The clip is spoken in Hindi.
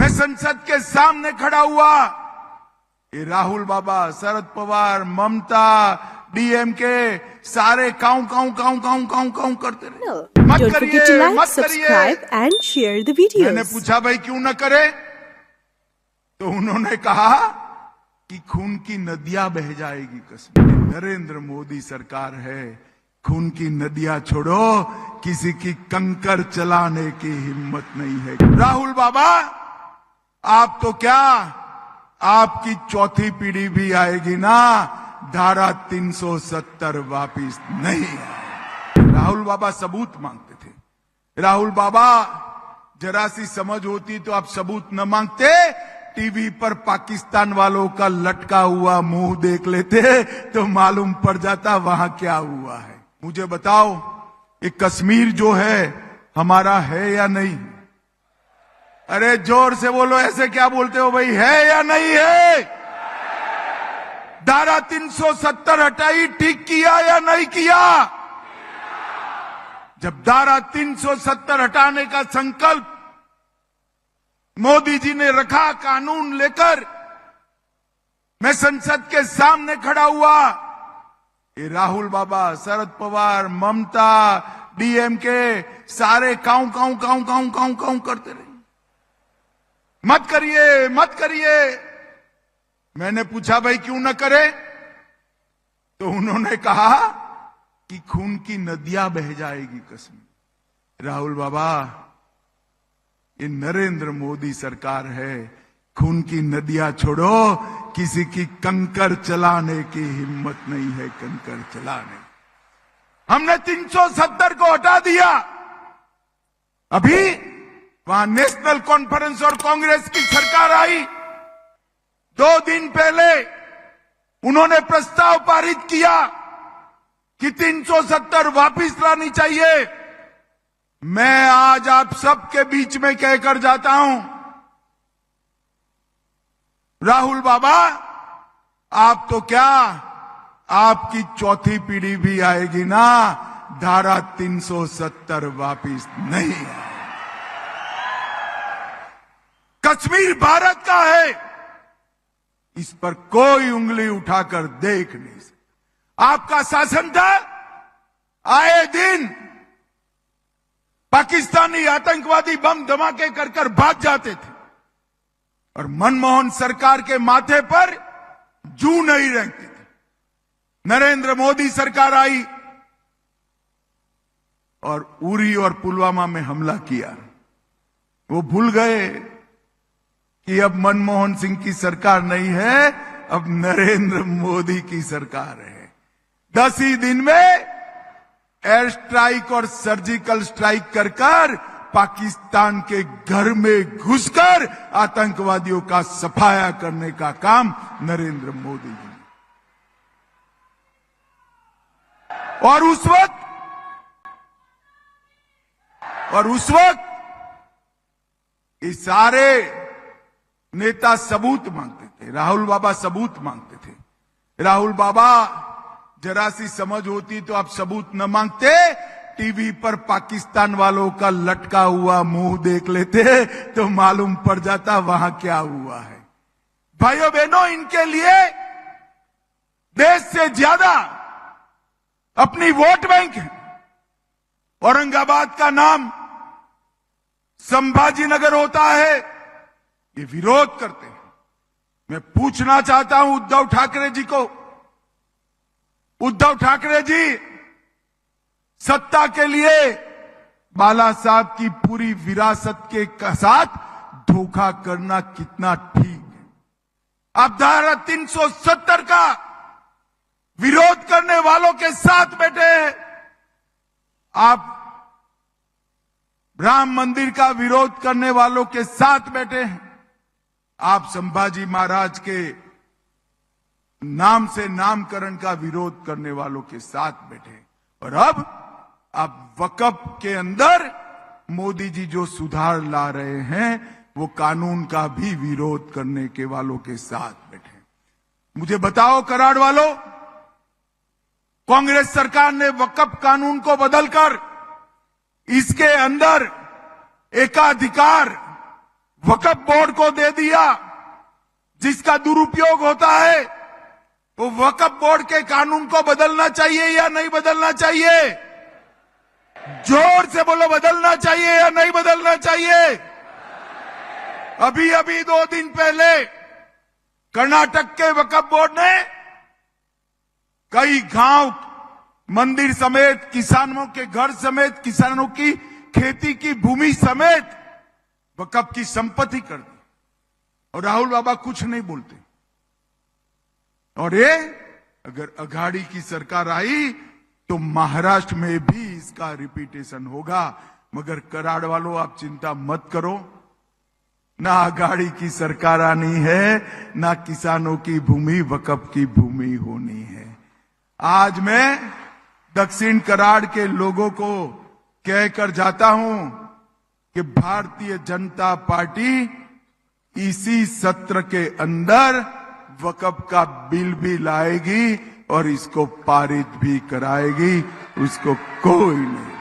मैं संसद के सामने खड़ा हुआ, ये राहुल बाबा, शरद पवार, ममता, डीएमके सारे काऊ काऊ काऊ काऊ काऊ काऊ करते रहे। मत Don't forget to करिए, like, मत subscribe करिए। and share the videos. मैंने पूछा भाई क्यों न करे, तो उन्होंने कहा कि खून की नदियां बह जाएगी कश्मीर। नरेंद्र मोदी सरकार है, खून की नदियां छोड़ो, किसी की कंकर चलाने की हिम्मत नहीं है। राहुल बाबा, आप तो क्या, आपकी चौथी पीढ़ी भी आएगी ना, धारा 370 वापिस नहीं आएगी। राहुल बाबा सबूत मांगते थे। राहुल बाबा, जरा सी समझ होती तो आप सबूत न मांगते, टीवी पर पाकिस्तान वालों का लटका हुआ मुंह देख लेते तो मालूम पड़ जाता वहां क्या हुआ है। मुझे बताओ, ये कश्मीर जो है हमारा है या नहीं? अरे जोर से बोलो, ऐसे क्या बोलते हो भाई, है या नहीं है? धारा 370 हटाई, ठीक किया या नहीं किया? जब धारा 370 हटाने का संकल्प मोदी जी ने रखा, कानून लेकर मैं संसद के सामने खड़ा हुआ, ये राहुल बाबा, शरद पवार, ममता, डीएमके सारे काऊ काऊ काऊ काऊ काऊ काऊ करते रहे। मत करिए, मत करिए। मैंने पूछा भाई क्यों न करे, तो उन्होंने कहा कि खून की नदियां बह जाएगी कश्मीर। राहुल बाबा, ये नरेंद्र मोदी सरकार है, खून की नदियां छोड़ो, किसी की कंकर चलाने की हिम्मत नहीं है, कंकर चलाने। हमने 370 को हटा दिया। अभी वहां नेशनल कॉन्फ्रेंस और कांग्रेस की सरकार आई, 2 दिन पहले उन्होंने प्रस्ताव पारित किया कि 370 वापिस लानी चाहिए। मैं आज आप सबके बीच में कहकर जाता हूं, राहुल बाबा, आप तो क्या, आपकी चौथी पीढ़ी भी आएगी ना, धारा 370 वापिस नहीं आएगी। कश्मीर भारत का है, इस पर कोई उंगली उठाकर देख नहीं सकता। आपका शासन था, आए दिन पाकिस्तानी आतंकवादी बम धमाके कर कर भाग जाते थे और मनमोहन सरकार के माथे पर जू नहीं रेंगती थी। नरेंद्र मोदी सरकार आई और उरी और पुलवामा में हमला किया। वो भूल गए कि अब मनमोहन सिंह की सरकार नहीं है, अब नरेंद्र मोदी की सरकार है। 10 ही दिन में एयर स्ट्राइक और सर्जिकल स्ट्राइक कर कर पाकिस्तान के घर में घुसकर आतंकवादियों का सफाया करने का काम नरेंद्र मोदी जी ने। और उस वक्त ये सारे नेता सबूत मांगते थे। राहुल बाबा सबूत मांगते थे। राहुल बाबा, जरा सी समझ होती तो आप सबूत न मांगते, टीवी पर पाकिस्तान वालों का लटका हुआ मुंह देख लेते तो मालूम पड़ जाता वहां क्या हुआ है। भाइयों बहनों, इनके लिए देश से ज्यादा अपनी वोट बैंक है। औरंगाबाद का नाम संभाजी नगर होता है, ये विरोध करते हैं। मैं पूछना चाहता हूं उद्धव ठाकरे जी को, उद्धव ठाकरे जी, सत्ता के लिए बाला साहब की पूरी विरासत के साथ धोखा करना कितना ठीक है? आप धारा 370 का विरोध करने वालों के साथ बैठे हैं। आप राम मंदिर का विरोध करने वालों के साथ बैठे हैं। आप संभाजी महाराज के नाम से नामकरण का विरोध करने वालों के साथ बैठे। और अब आप वक्फ के अंदर मोदी जी जो सुधार ला रहे हैं, वो कानून का भी विरोध करने के वालों के साथ बैठे। मुझे बताओ कराड़ वालों, कांग्रेस सरकार ने वक्फ कानून को बदलकर इसके अंदर एकाधिकार वक्फ बोर्ड को दे दिया, जिसका दुरुपयोग होता है। वो वक्फ बोर्ड के कानून को बदलना चाहिए या नहीं बदलना चाहिए? जोर से बोलो, बदलना चाहिए या नहीं बदलना चाहिए? अभी अभी 2 दिन पहले कर्नाटक के वक्फ बोर्ड ने कई गांव, मंदिर समेत, किसानों के घर समेत, किसानों की खेती की भूमि समेत वक्फ की संपत्ति कर दी, और राहुल बाबा कुछ नहीं बोलते। और ये अगर अघाड़ी की सरकार आई तो महाराष्ट्र में भी इसका रिपीटेशन होगा। मगर कराड़ वालों, आप चिंता मत करो, ना अघाड़ी की सरकार आनी है, ना किसानों की भूमि वक्फ की भूमि होनी है। आज मैं दक्षिण कराड़ के लोगों को कहकर जाता हूं कि भारतीय जनता पार्टी इसी सत्र के अंदर वक्फ का बिल भी लाएगी और इसको पारित भी कराएगी, उसको कोई नहीं।